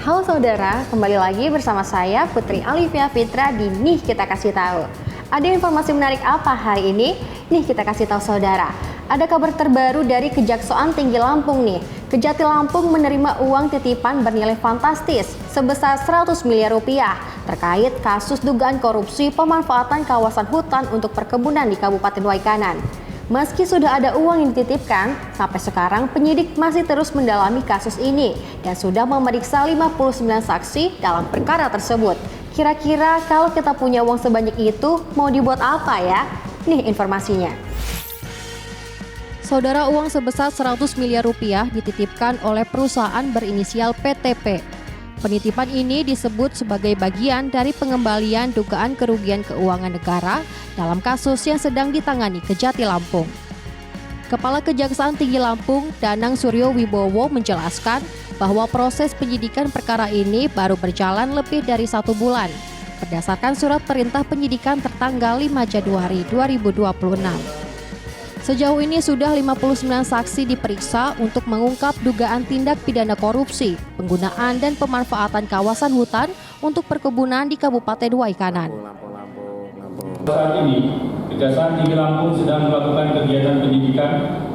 Halo saudara, kembali lagi bersama saya Putri Alivia Fitra di Nih Kita Kasih Tahu. Ada informasi menarik apa hari ini? Nih kita kasih tahu saudara. Ada kabar terbaru dari Kejaksaan Tinggi Lampung nih. Kejati Lampung menerima uang titipan bernilai fantastis sebesar 100 miliar rupiah terkait kasus dugaan korupsi pemanfaatan kawasan hutan untuk perkebunan di Kabupaten Waikanan. Meski sudah ada uang yang dititipkan, sampai sekarang penyidik masih terus mendalami kasus ini dan sudah memeriksa 59 saksi dalam perkara tersebut. Kira-kira kalau kita punya uang sebanyak itu, mau dibuat apa ya? Nih informasinya. Saudara, uang sebesar 100 miliar rupiah dititipkan oleh perusahaan berinisial PTP. Penitipan ini disebut sebagai bagian dari pengembalian dugaan kerugian keuangan negara dalam kasus yang sedang ditangani Kejati Lampung. Kepala Kejaksaan Tinggi Lampung, Danang Suryo Wibowo menjelaskan bahwa proses penyidikan perkara ini baru berjalan lebih dari 1 bulan, berdasarkan surat perintah penyidikan tertanggal 5 Januari 2026. Sejauh ini sudah 59 saksi diperiksa untuk mengungkap dugaan tindak pidana korupsi, penggunaan dan pemanfaatan kawasan hutan untuk perkebunan di Kabupaten Waikanan. Saat ini, Kejaksaan Tinggi Lampung sedang melakukan kegiatan penyidikan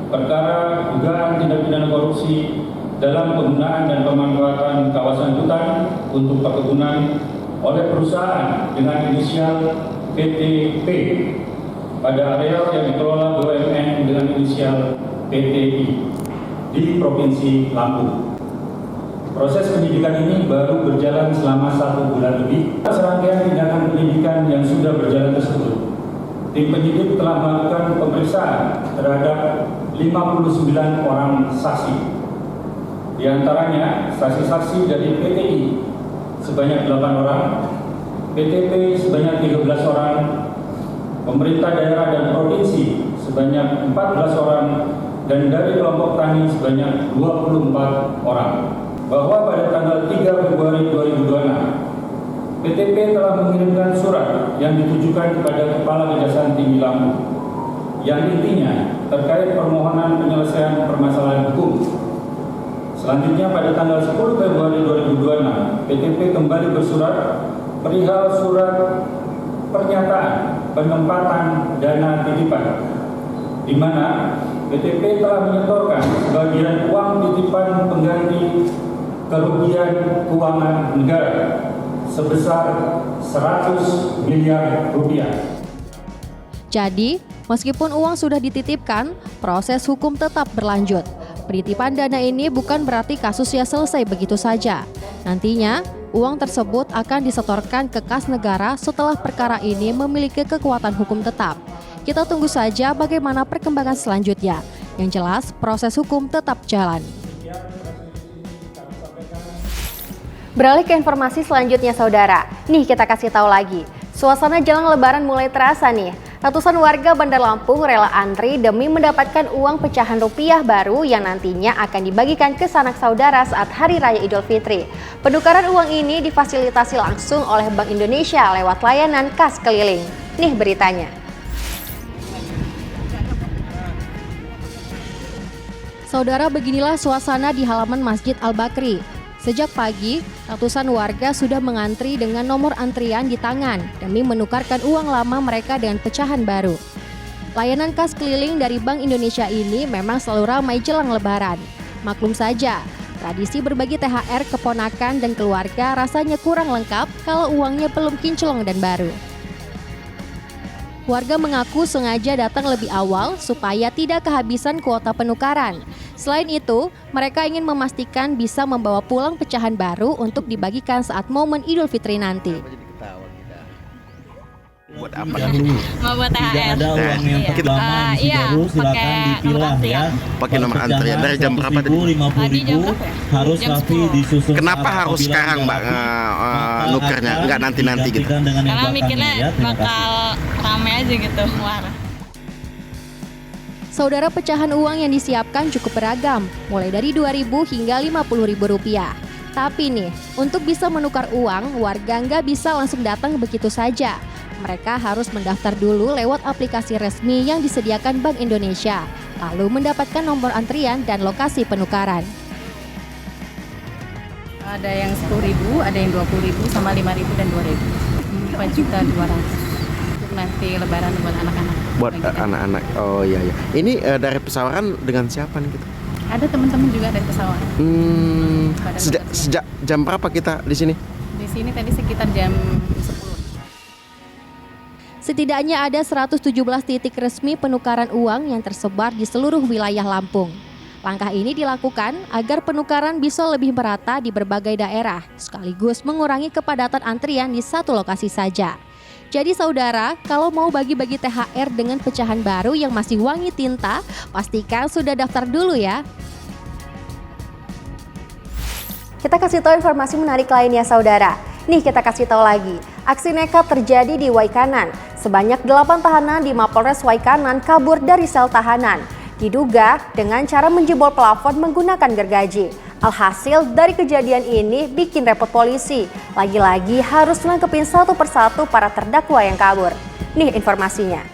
perkara dugaan tindak pidana korupsi dalam penggunaan dan pemanfaatan kawasan hutan untuk perkebunan oleh perusahaan dengan inisial PTP pada area yang dikelola BUMN dengan inisial PTI di Provinsi Lampung. Proses penyidikan ini baru berjalan selama 1 bulan lebih. Serangkaian tindakan penyidikan yang sudah berjalan tersebut, tim penyidik telah melakukan pemeriksaan terhadap 59 orang saksi. Di antaranya saksi-saksi dari PTI sebanyak 8 orang, PTP sebanyak 13 orang, pemerintah daerah dan provinsi sebanyak 14 orang, dan dari kelompok tani sebanyak 24 orang. Bahwa pada tanggal 3 Februari 2026, PTP telah mengirimkan surat yang ditujukan kepada Kepala Kejaksaan Tinggi Lampung yang intinya terkait permohonan penyelesaian permasalahan hukum. Selanjutnya pada tanggal 10 Februari 2026, PTP kembali bersurat perihal surat pernyataan penempatan dana titipan, di mana PTP telah menyetorkan sebagian uang titipan pengganti kerugian keuangan negara sebesar 100 miliar rupiah. Jadi, meskipun uang sudah dititipkan, proses hukum tetap berlanjut. Penitipan dana ini bukan berarti kasusnya selesai begitu saja. Nantinya, uang tersebut akan disetorkan ke kas negara setelah perkara ini memiliki kekuatan hukum tetap. Kita tunggu saja bagaimana perkembangan selanjutnya. Yang jelas, proses hukum tetap jalan. Beralih ke informasi selanjutnya saudara. Nih kita kasih tahu lagi. Suasana jelang lebaran mulai terasa nih. Ratusan warga Bandar Lampung rela antri demi mendapatkan uang pecahan rupiah baru yang nantinya akan dibagikan ke sanak saudara saat Hari Raya Idul Fitri. Penukaran uang ini difasilitasi langsung oleh Bank Indonesia lewat layanan kas keliling. Nih beritanya. Saudara, beginilah suasana di halaman Masjid Al-Bakri. Sejak pagi, ratusan warga sudah mengantri dengan nomor antrian di tangan demi menukarkan uang lama mereka dengan pecahan baru. Layanan kas keliling dari Bank Indonesia ini memang selalu ramai jelang lebaran. Maklum saja, tradisi berbagi THR keponakan dan keluarga rasanya kurang lengkap kalau uangnya belum kinclong dan baru. Warga mengaku sengaja datang lebih awal supaya tidak kehabisan kuota penukaran. Selain itu, mereka ingin memastikan bisa membawa pulang pecahan baru untuk dibagikan saat momen Idul Fitri nanti. Buat apa? Mau buat THR. Tidak ada uang yang pertama isi baru, silakan dipilah ya. Pakai nomor antrian dari jam berapa tadi? 50.000 harus rapi disusun. Kenapa harus sekarang Mbak nukernya? Enggak nanti gitu. Karena mikirnya bakal rame aja gitu. Wah. Saudara, pecahan uang yang disiapkan cukup beragam, mulai dari Rp2.000 hingga Rp50.000. Tapi nih, untuk bisa menukar uang, warga nggak bisa langsung datang begitu saja. Mereka harus mendaftar dulu lewat aplikasi resmi yang disediakan Bank Indonesia, lalu mendapatkan nomor antrian dan lokasi penukaran. Ada yang 10.000, ada yang 20.000, sama 5.000 dan 2.000. 4.200.000 untuk nanti lebaran buat anak-anak. Buat anak-anak. Oh iya iya. Ini dari pesawaran dengan siapa nih gitu? Ada teman-teman juga dari pesawaran. Sejak jam berapa kita di sini? Di sini tadi sekitar jam 10. Setidaknya ada 117 titik resmi penukaran uang yang tersebar di seluruh wilayah Lampung. Langkah ini dilakukan agar penukaran bisa lebih merata di berbagai daerah, sekaligus mengurangi kepadatan antrian di satu lokasi saja. Jadi saudara, kalau mau bagi-bagi THR dengan pecahan baru yang masih wangi tinta, pastikan sudah daftar dulu ya. Kita kasih tahu informasi menarik lainnya saudara. Nih kita kasih tahu lagi, aksi nekat terjadi di Waikanan. Sebanyak 8 tahanan di Mapolres Waikanan kabur dari sel tahanan. Diduga dengan cara menjebol plafon menggunakan gergaji. Alhasil dari kejadian ini bikin repot polisi. Lagi-lagi harus nangkepin satu persatu para terdakwa yang kabur. Nih informasinya.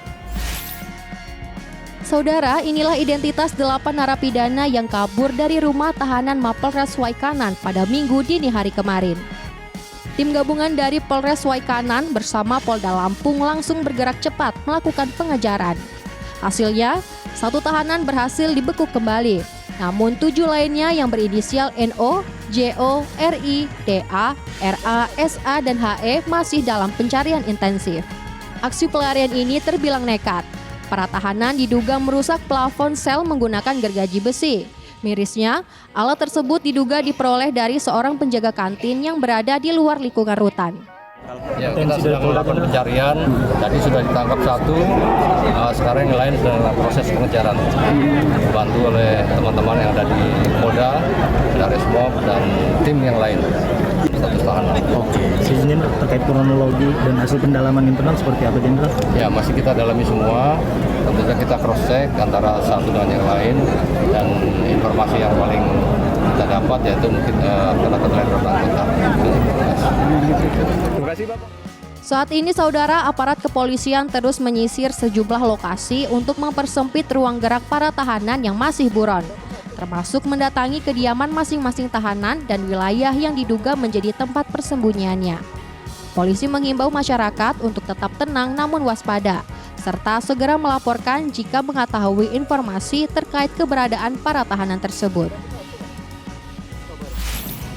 Saudara, inilah identitas 8 narapidana yang kabur dari rumah tahanan Mapolres Waikanan pada Minggu dini hari kemarin. Tim gabungan dari Polres Waikanan bersama Polda Lampung langsung bergerak cepat melakukan pengejaran. Hasilnya, 1 tahanan berhasil dibekuk kembali. Namun 7 lainnya yang berinisial NO, JO, RI, DA, RA, SA, dan HE masih dalam pencarian intensif. Aksi pelarian ini terbilang nekat. Para tahanan diduga merusak plafon sel menggunakan gergaji besi. Mirisnya, alat tersebut diduga diperoleh dari seorang penjaga kantin yang berada di luar lingkungan rutan. Ya, kita sedang melakukan pencarian, tadi sudah ditangkap 1, sekarang yang lain sedang dalam proses pengejaran. Dibantu oleh teman-teman yang ada di Polda, dari Resmob, dan tim yang lain. Status tahanan. Oke, sehingga terkait kronologi dan hasil pendalaman internal seperti apa Jenderal? Ya, masih kita dalami semua. Tentunya kita cross check antara satu dengan yang lain, dan informasi yang paling kita dapat yaitu mungkin kata-kata lain bersangkutan. Terima kasih Bapak. Saat ini saudara, aparat kepolisian terus menyisir sejumlah lokasi untuk mempersempit ruang gerak para tahanan yang masih buron, termasuk mendatangi kediaman masing-masing tahanan dan wilayah yang diduga menjadi tempat persembunyiannya. Polisi menghimbau masyarakat untuk tetap tenang namun waspada, serta segera melaporkan jika mengetahui informasi terkait keberadaan para tahanan tersebut.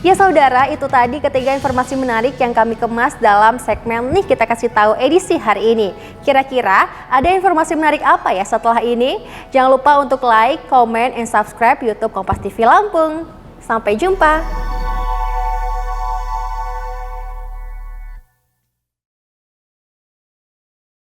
Ya saudara, itu tadi ketiga informasi menarik yang kami kemas dalam segmen Nih Kita Kasih Tahu edisi hari ini. Kira-kira ada informasi menarik apa ya setelah ini? Jangan lupa untuk like, comment, and subscribe YouTube Kompas TV Lampung. Sampai jumpa!